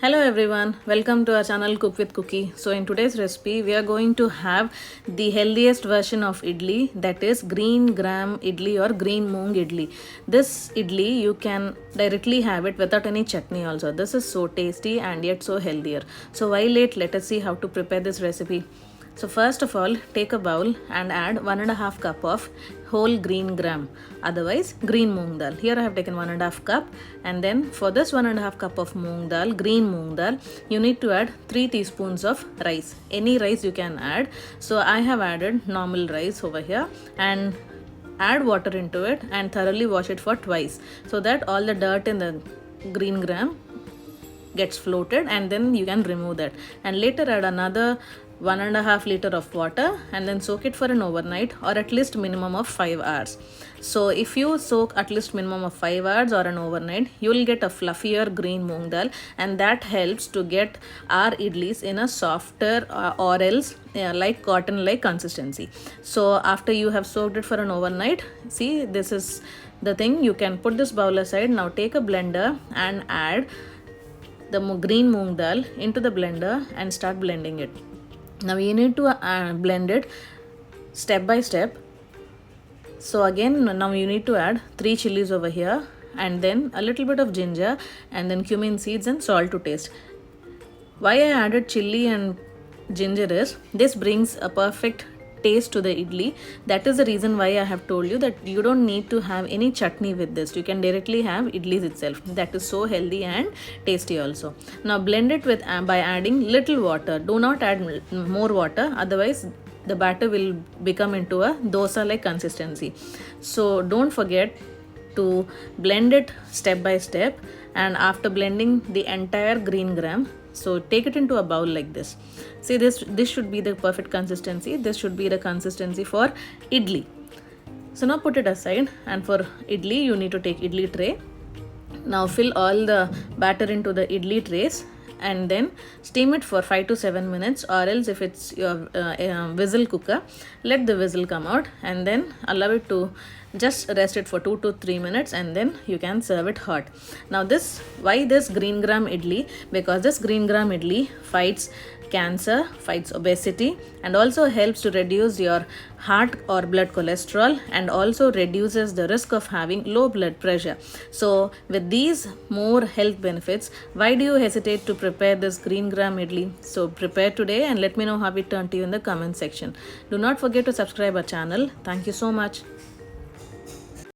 Hello everyone, welcome to our channel Cook with Cookie. So in today's recipe we are going to have the healthiest version of idli, that is green gram idli or green moong idli. This idli you can directly have it without any chutney also. This is so tasty and yet so healthier. So why late? Let us see how to prepare this recipe. So first of all, take a bowl and add 1.5 cup of whole green gram, otherwise green moong dal. Here I have taken 1.5 cup, and then for this 1.5 cup of moong dal, green moong dal, you need to add 3 teaspoons of rice. Any rice you can add. So I have added normal rice over here and add water into it and thoroughly wash it for twice so that all the dirt in the green gram gets floated, and then you can remove that, and later add another 1.5 liter of water and then soak it for an overnight or at least minimum of 5 hours. So if you soak at least minimum of 5 hours or an overnight, you will get a fluffier green moong dal, and that helps to get our idlis in a softer or else like cotton like consistency. So after you have soaked it for an overnight, see, this is the thing. You can put this bowl aside. Now take a blender and add the green moong dal into the blender and start blending it. Now you need to blend it step by step. So again, now you need to add 3 chilies over here, and then a little bit of ginger, and then cumin seeds and salt to taste. Why I added chili and ginger is this brings a perfect taste to the idli. That is the reason why I have told you that you don't need to have any chutney with this. You can directly have idlis itself. That is so healthy and tasty also. Now blend it with by adding little water. Do not add more water, otherwise the batter will become into a dosa like consistency. So don't forget to blend it step by step, and after blending the entire green gram, so take it into a bowl like this. See, this should be the perfect consistency. This should be the consistency for idli. So now put it aside, and for idli you need to take idli tray. Now fill all the batter into the idli trays and then steam it for 5 to 7 minutes, or else if it's your whistle cooker, let the whistle come out and then allow it to just rest it for 2 to 3 minutes, and then you can serve it hot. Now why this green gram idli? Because this green gram idli fights cancer, fights obesity, and also helps to reduce your heart or blood cholesterol, and also reduces the risk of having low blood pressure. So with these more health benefits, why do you hesitate to prepare this green gram idli? So prepare today and let me know how it turned to you in the comment section. Do not forget to subscribe our channel. Thank you so much.